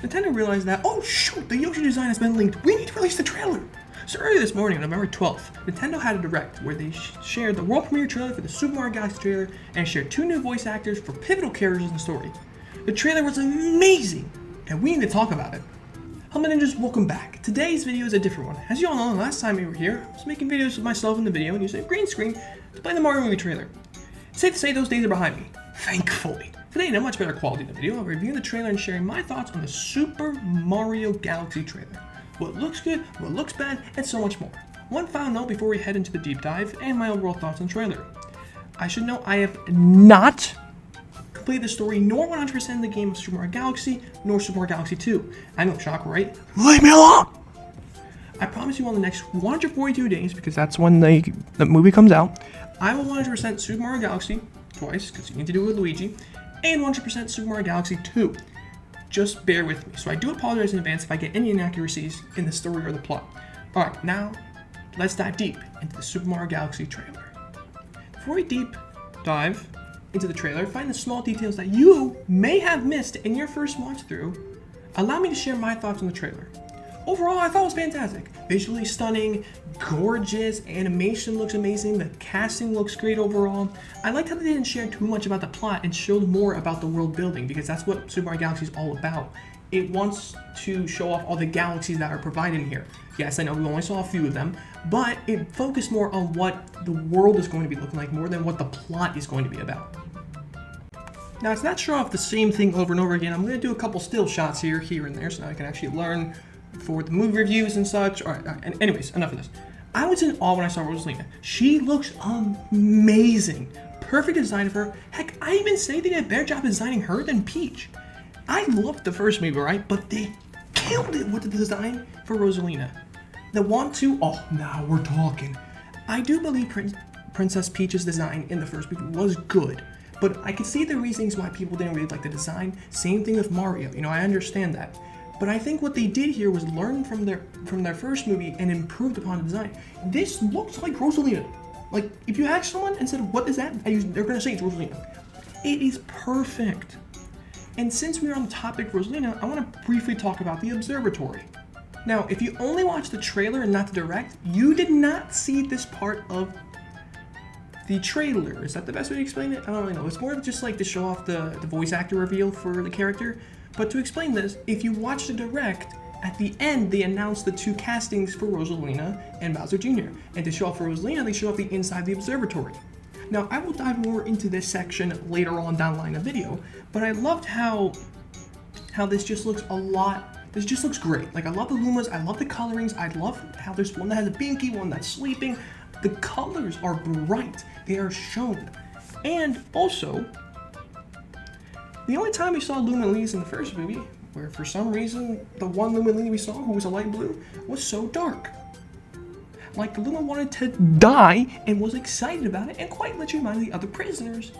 Nintendo realized that, oh shoot, the Yoshi design has been leaked. We need to release the trailer. So earlier this morning, on November 12th, Nintendo had a direct where they shared the world premiere trailer for the Super Mario Galaxy trailer and shared 2 new voice actors for pivotal characters in the story. The trailer was amazing, and we need to talk about it. Hello Ninjas, welcome back. Today's video is a different one. As you all know, last time we were here, I was making videos with myself in the video and using a green screen to play the Mario movie trailer. It's safe to say those days are behind me, thankfully. Today, in a much better quality of the video, I'll review the trailer and sharing my thoughts on the Super Mario Galaxy trailer. What looks good, what looks bad, and so much more. One final note before we head into the deep dive and my overall thoughts on the trailer. I should note I have not completed the story nor 100% the game of Super Mario Galaxy nor Super Mario Galaxy 2. I know, shock, right? Leave me alone! I promise you on the next 142 days, because that's when the movie comes out, I will 100% Super Mario Galaxy twice, because you need to do it with Luigi, and 100% Super Mario Galaxy 2. Just bear with me. So I do apologize in advance if I get any inaccuracies in the story or the plot. Alright, now let's dive deep into the Super Mario Galaxy trailer. Before we deep dive into the trailer, find the small details that you may have missed in your first watch through, allow me to share my thoughts on the trailer. Overall, I thought it was fantastic. Visually stunning, gorgeous, animation looks amazing, the casting looks great overall. I liked how they didn't share too much about the plot and showed more about the world building, because that's what Super Mario Galaxy is all about. It wants to show off all the galaxies that are provided in here. Yes, I know we only saw a few of them, but it focused more on what the world is going to be looking like more than what the plot is going to be about. Now, it's not show off the same thing over and over again. I'm going to do a couple still shots here and there, so now I can actually learn for the movie reviews and such. All right, and anyways, enough of this. I was in awe when I saw Rosalina. She looks amazing. Perfect design of her. Heck, I even say they did a better job designing her than Peach. I loved the first movie, right? But they killed it with the design for Rosalina. The want to, oh, now we're talking. I do believe Princess Peach's design in the first movie was good, but I could see the reasons why people didn't really like the design. Same thing with Mario, you know, I understand that. But I think what they did here was learn from their first movie and improved upon the design. This looks like Rosalina. Like, if you ask someone and said, what is that? They're gonna say it's Rosalina. It is perfect. And since we're on the topic of Rosalina, I want to briefly talk about the observatory. Now, if you only watched the trailer and not the direct, you did not see this part of the trailer. Is that the best way to explain it? I don't really know. It's more of just like to show off the voice actor reveal for the character. But to explain this, if you watch the direct, at the end they announced the 2 castings for Rosalina and Bowser Jr. And to show off for Rosalina, they show off the inside of the observatory. Now, I will dive more into this section later on down the line of the video, but I loved how this just looks this just looks great. Like, I love the Lumas, I love the colorings, I love how there's one that has a binky, one that's sleeping. The colors are bright, they are shown. And also, the only time we saw Lumineers in the first movie, where for some reason the one Lumineer we saw, who was a light blue, was so dark. Like, the Luma wanted to die and was excited about it and quite literally reminded the other prisoners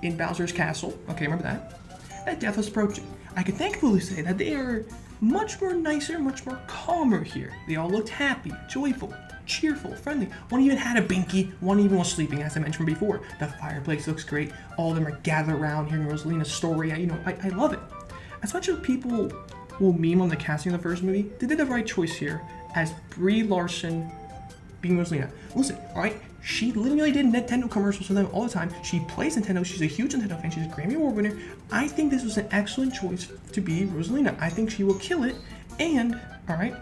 in Bowser's castle, okay, remember that death was approaching. I can thankfully say that they are much more nicer, much more calmer here. They all looked happy, joyful, cheerful, friendly. One even had a binky, one even was sleeping, as I mentioned before. The fireplace looks great. All of them are gathered around hearing Rosalina's story. I love it. As much as people will meme on the casting of the first movie, they did the right choice here as Brie Larson being Rosalina. Listen, alright, she literally did Nintendo commercials for them all the time. She plays Nintendo, she's a huge Nintendo fan, she's a Grammy Award winner. I think this was an excellent choice to be Rosalina. I think she will kill it, and, alright,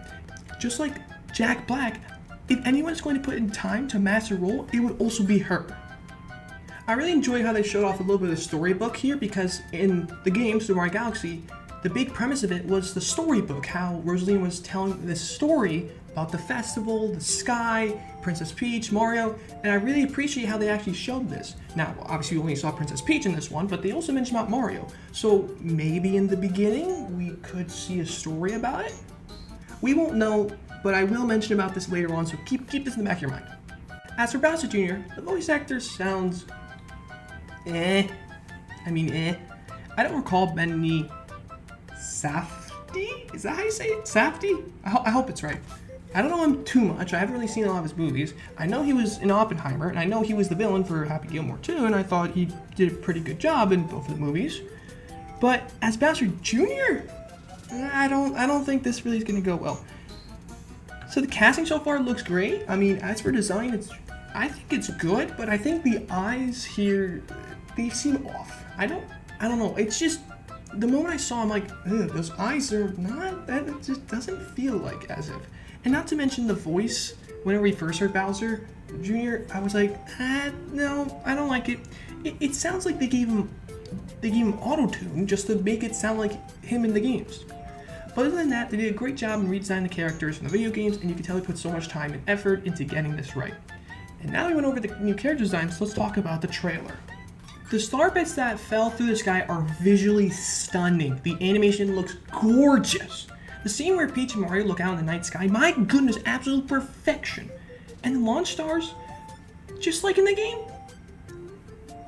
just like Jack Black, if anyone's going to put in time to master a role, it would also be her. I really enjoyed how they showed off a little bit of the storybook here, because in the game, Super Mario Galaxy, the big premise of it was the storybook, how Rosalina was telling this story about the festival, the sky, Princess Peach, Mario, and I really appreciate how they actually showed this. Now, obviously we only saw Princess Peach in this one, but they also mentioned about Mario. So maybe in the beginning, we could see a story about it? We won't know, but I will mention about this later on, so keep this in the back of your mind. As for Bowser Jr., the voice actor sounds I don't recall Benny Safdie? Is that how you say it? Safdie? I hope it's right. I don't know him too much. I haven't really seen a lot of his movies. I know he was in Oppenheimer, and I know he was the villain for Happy Gilmore 2, and I thought he did a pretty good job in both of the movies. But as Bowser Jr., I don't think this really is gonna go well. So the casting so far looks great. I mean, as for design, I think it's good, but I think the eyes here, they seem off. I don't know. It's just, the moment I saw, I'm like, ugh, those eyes are not, that it just doesn't feel like as if. And not to mention the voice, whenever we first heard Bowser Jr., I was like, no, I don't like it. It sounds like they gave him auto-tune just to make it sound like him in the games. But other than that, they did a great job in redesigning the characters from the video games, and you can tell they put so much time and effort into getting this right. And now that we went over the new character designs, let's talk about the trailer. The star bits that fell through the sky are visually stunning. The animation looks gorgeous. The scene where Peach and Mario look out in the night sky, my goodness, absolute perfection. And the launch stars, just like in the game,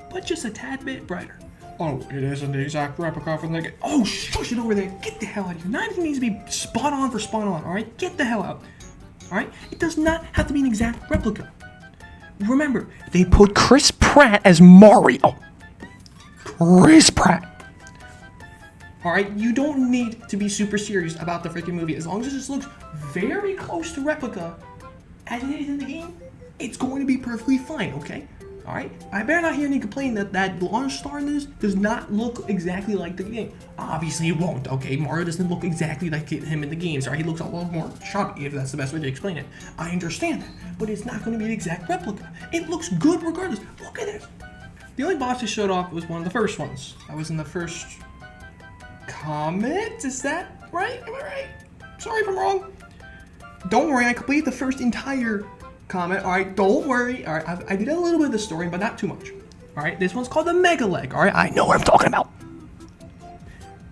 but just a tad bit brighter. Oh, it isn't the exact replica from the game. Oh, shush it over there. Get the hell out of here. Not everything needs to be spot on for spot on, alright? Get the hell out. Alright? It does not have to be an exact replica. Remember, they put Chris Pratt as Mario. Chris Pratt. Alright? You don't need to be super serious about the freaking movie. As long as it just looks very close to replica, as it is in the game, it's going to be perfectly fine, okay? Alright? I better not hear any complaint that launch star in this does not look exactly like the game. Obviously it won't, okay? Mario doesn't look exactly like him in the games, right? He looks a little more chubby, if that's the best way to explain it. I understand that, but it's not going to be an exact replica. It looks good regardless. Look at this. The only boss they showed off was one of the first ones. That was in the first Comet? Is that right? Am I right? Sorry if I'm wrong. Don't worry, I completed the first entire Comet. Alright, don't worry. Alright, I did a little bit of the story, but not too much. Alright, this one's called the Mega Leg. Alright, I know what I'm talking about.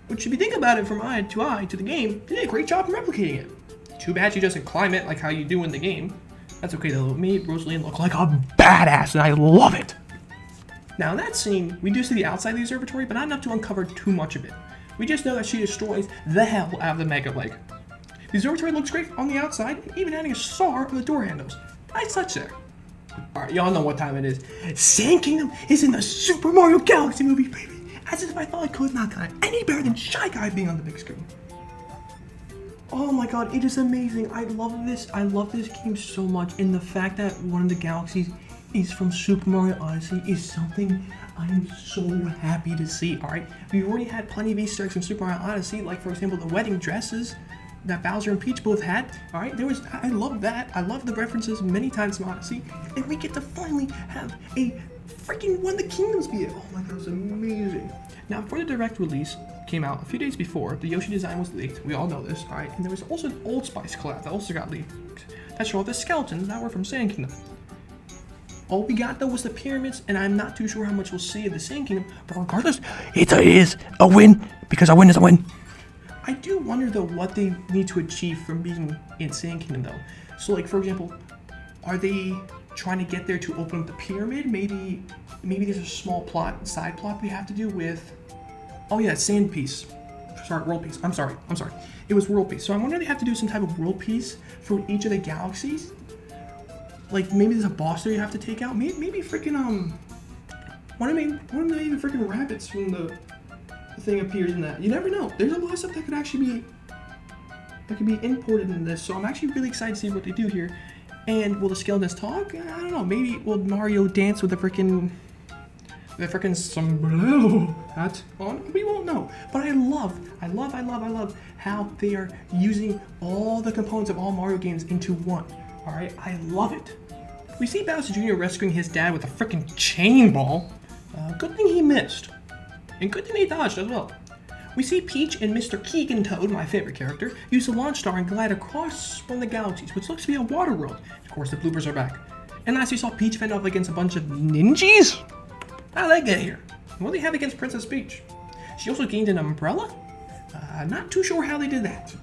Which, if you think about it from eye to the game, they did a great job in replicating it. Too bad she doesn't climb it like how you do in the game. That's okay though, it made Rosaline look like a badass, and I love it. Now in that scene, we do see the outside of the observatory, but not enough to uncover too much of it. We just know that she destroys the hell out of the Mega Leg. The observatory looks great on the outside, even adding a star on the door handles. Nice touch there. Alright, y'all know what time it is. Sand Kingdom is in the Super Mario Galaxy movie, baby! As if I thought I could not get any better than Shy Guy being on the big screen. Oh my god, it is amazing. I love this. I love this game so much. And the fact that one of the galaxies is from Super Mario Odyssey is something I am so happy to see, alright? We've already had plenty of Easter eggs from Super Mario Odyssey, like for example the wedding dresses that Bowser and Peach both had. Alright, I love that. I love the references many times from Odyssey. And we get to finally have a freaking One of the Kingdoms be it. Oh my god, it was amazing. Now, before the direct release came out, a few days before, the Yoshi design was leaked. We all know this, alright? And there was also an Old Spice collab that also got leaked. That showed the skeletons that were from Sand Kingdom. All we got though was the pyramids, and I'm not too sure how much we'll see of the Sand Kingdom, but regardless, it is a win, because a win is a win. I do wonder though what they need to achieve from being in Sand Kingdom though. So like for example, are they trying to get there to open up the pyramid? Maybe there's a small side plot we have to do with, oh yeah, sand piece. Sorry, world piece. I'm sorry. It was world piece. So I wonder if they have to do some type of world piece for each of the galaxies. Like maybe there's a boss there you have to take out. Maybe freaking one of the even freaking rabbits from the thing appears in that. You never know. There's a lot of stuff that could actually be imported in this. So I'm actually really excited to see what they do here. And will the skeletons talk? I don't know. Maybe will Mario dance with the freaking sombrero hat on? We won't know. But I love how they are using all the components of all Mario games into one. Alright, I love it. We see Bowser Jr. rescuing his dad with a freaking chain ball. Good thing he missed. And good thing he dodged as well. We see Peach and Mr. Keegan Toad, my favorite character, use the launch star and glide across one of the galaxies, which looks to be a water world. Of course, the bloopers are back. And last we saw Peach fend off against a bunch of ninjas? How did they get here? What do they have against Princess Peach? She also gained an umbrella? Not too sure how they did that.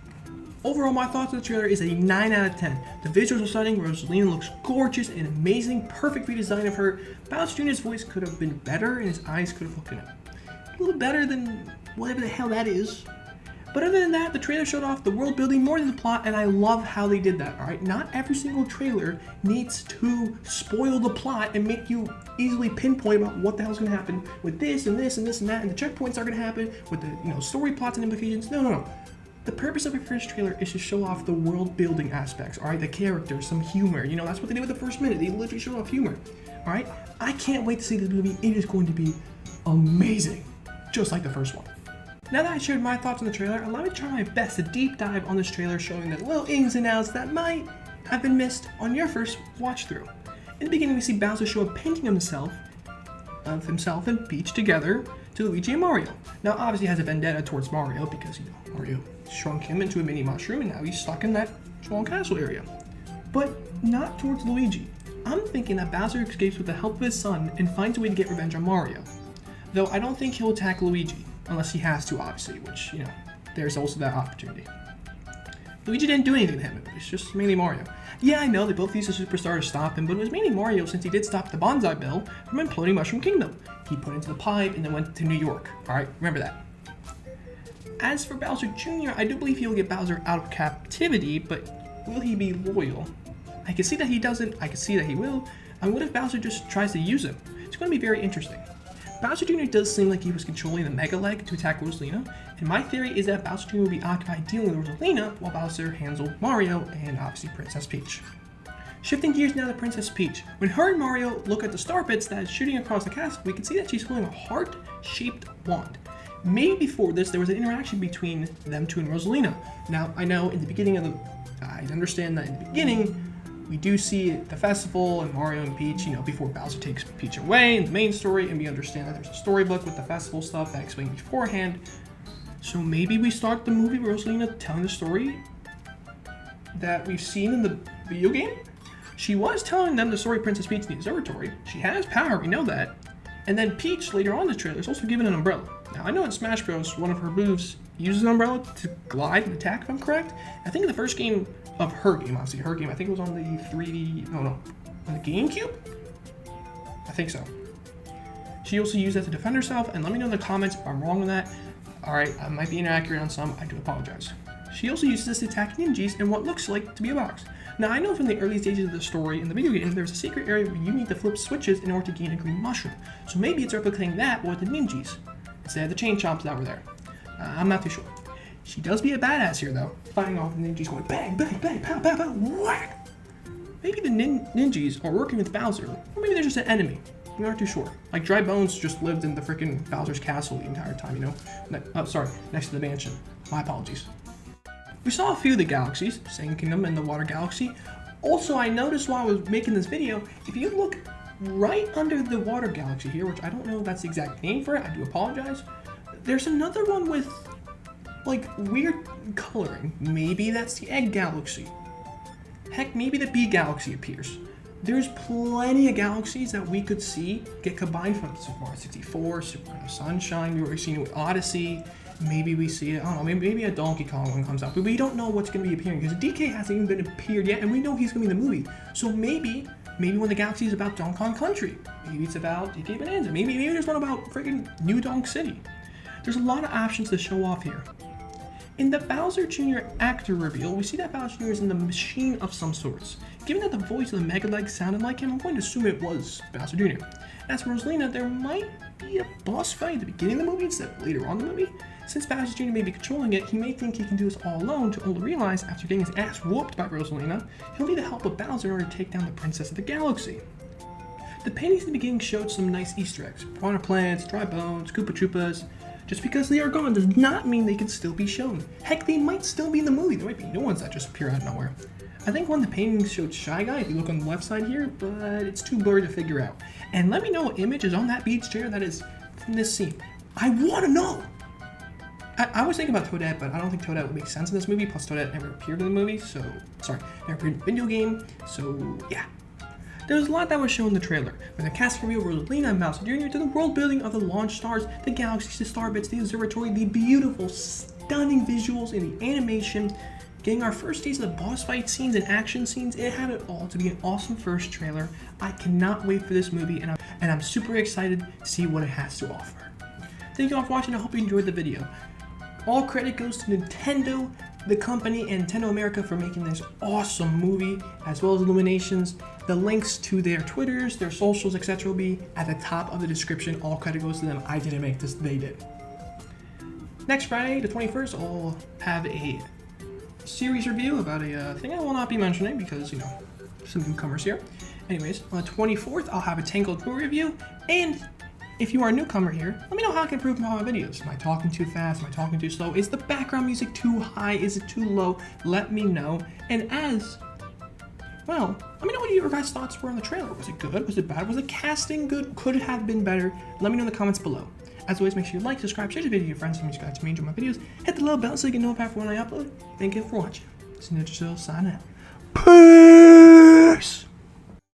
Overall, my thoughts on the trailer is a 9 out of 10. The visuals are stunning, Rosalina looks gorgeous and amazing, perfect redesign of her. Bowser Jr.'s voice could have been better and his eyes could have looked a little better than whatever the hell that is. But other than that, the trailer showed off the world building more than the plot, and I love how they did that, alright? Not every single trailer needs to spoil the plot and make you easily pinpoint about what the hell's going to happen with this and this and this and that, and the checkpoints are going to happen with the story plots and implications. No. The purpose of a first trailer is to show off the world building aspects, alright? The characters, some humor. You know, that's what they did with the first minute. They literally show off humor, alright? I can't wait to see this movie. It is going to be amazing, just like the first one. Now that I shared my thoughts on the trailer, allow me to try my best to deep dive on this trailer, showing the little ins and outs that might have been missed on your first watch through. In the beginning, we see Bowser show a painting of himself and Peach together to Luigi and Mario. Now, obviously, he has a vendetta towards Mario because, you know, Mario shrunk him into a mini mushroom and now he's stuck in that small castle area. But not towards Luigi. I'm thinking that Bowser escapes with the help of his son and finds a way to get revenge on Mario. Though I don't think he'll attack Luigi, unless he has to, obviously, which, you know, there's also that opportunity. Luigi didn't do anything to him, it was just mainly Mario. Yeah, I know they both used a superstar to stop him, but it was mainly Mario since he did stop the Bonsai Bill from imploding Mushroom Kingdom. He put into the pipe and then went to New York. Alright, remember that. As for Bowser Jr., I do believe he'll get Bowser out of captivity, but will he be loyal? I can see that he doesn't, I can see that he will, and what if Bowser just tries to use him? It's going to be very interesting. Bowser Jr. does seem like he was controlling the Mega Leg to attack Rosalina, and my theory is that Bowser Jr. will be occupied dealing with Rosalina while Bowser handles Mario and obviously Princess Peach. Shifting gears now to Princess Peach. When her and Mario look at the star bits that is shooting across the castle, we can see that she's holding a heart-shaped wand. Maybe before this, there was an interaction between them two and Rosalina. Now, I know in the beginning of I understand that in the beginning, we do see the festival and Mario and Peach, you know, before Bowser takes Peach away in the main story, and we understand that there's a storybook with the festival stuff that explained beforehand. So maybe we start the movie with Rosalina telling the story that we've seen in the video game? She was telling them the story of Princess Peach in the observatory. She has power, we know that. And then Peach, later on in the trailer, is also given an umbrella. Now, I know in Smash Bros, one of her moves uses an umbrella to glide and attack, if I'm correct. I think in the first game of her game, obviously her game, I think it was on the 3D, on the GameCube? I think so. She also used that to defend herself, and let me know in the comments if I'm wrong on that. Alright, I might be inaccurate on some, I do apologize. She also uses this to attack ninjas in what looks like to be a box. Now, I know from the early stages of the story in the video game, there's a secret area where you need to flip switches in order to gain a green mushroom. So maybe it's replicating that with the ninjas, instead of the chain chomps that were there. I'm not too sure. She does be a badass here, though, fighting off the ninjas going bang, bang, bang, pow, pow, pow, whack! Maybe the ninjas are working with Bowser, or maybe they're just an enemy. We aren't too sure. Like, Dry Bones just lived in the freaking Bowser's castle the entire time, you know? Next to the mansion. My apologies. We saw a few of the galaxies, Sand Kingdom and the Water Galaxy. Also, I noticed while I was making this video, if you look right under the Water Galaxy here, which I don't know if that's the exact name for it, I do apologize, there's another one with, like, weird coloring. Maybe that's the Egg Galaxy. Heck, maybe the Bee Galaxy appears. There's plenty of galaxies that we could see get combined from Super Mario 64, Super Mario Sunshine, we've already seen it with Odyssey. Maybe we see it, I don't know, maybe a Donkey Kong one comes out, but we don't know what's going to be appearing because DK hasn't even been appeared yet, and we know he's going to be in the movie. So maybe one of the galaxies is about Donkey Kong Country. Maybe it's about DK Bonanza. Maybe there's one about freaking New Donk City. There's a lot of options to show off here. In the Bowser Jr. actor reveal, we see that Bowser Jr. is in the machine of some sorts. Given that the voice of the Mega Leg sounded like him, I'm going to assume it was Bowser Jr. As for Rosalina, there might be a boss fight at the beginning of the movie instead of later on in the movie. Since Bowser Jr. may be controlling it, he may think he can do this all alone to only realize after getting his ass whooped by Rosalina, he'll need the help of Bowser in order to take down the Princess of the Galaxy. The paintings in the beginning showed some nice Easter eggs. Piranha plants, dry bones, Koopa Troopas. Just because they are gone does not mean they can still be shown. Heck, they might still be in the movie. There might be new ones that just appear out of nowhere. I think one of the paintings showed Shy Guy, if you look on the left side here, but it's too blurry to figure out. And let me know what image is on that beach chair that is from this scene. I want to know! I was thinking about Toadette, but I don't think Toadette would make sense in this movie, plus Toadette never appeared in the movie, never appeared in the video game, so yeah. There was a lot that was shown in the trailer, from the cast reveal of Rosalina and Bowser Jr. to the world building of the launch stars, the galaxies, the star bits, the observatory, the beautiful, stunning visuals in the animation, getting our first taste of the boss fight scenes and action scenes. It had it all to be an awesome first trailer. I cannot wait for this movie, and I'm super excited to see what it has to offer. Thank you all for watching. I hope you enjoyed the video. All credit goes to Nintendo, the company, and Nintendo America for making this awesome movie, as well as Illuminations. The links to their Twitters, their socials, etc. will be at the top of the description. All credit goes to them. I didn't make this, they did. Next Friday, the 21st, I'll have a series review about a thing I will not be mentioning because, you know, some newcomers here. Anyways, on the 24th, I'll have a Tangled movie review, and if you are a newcomer here, let me know how I can improve my videos. Am I talking too fast? Am I talking too slow? Is the background music too high? Is it too low? Let me know. And well, let me know what your guys' thoughts were on the trailer. Was it good? Was it bad? Was the casting good? Could it have been better? Let me know in the comments below. As always, make sure you like, subscribe, share the video with your friends, and subscribe to me, enjoy my videos. Hit the little bell so you get notified for when I upload. Thank you for watching. It's Ninja signing out. Peace!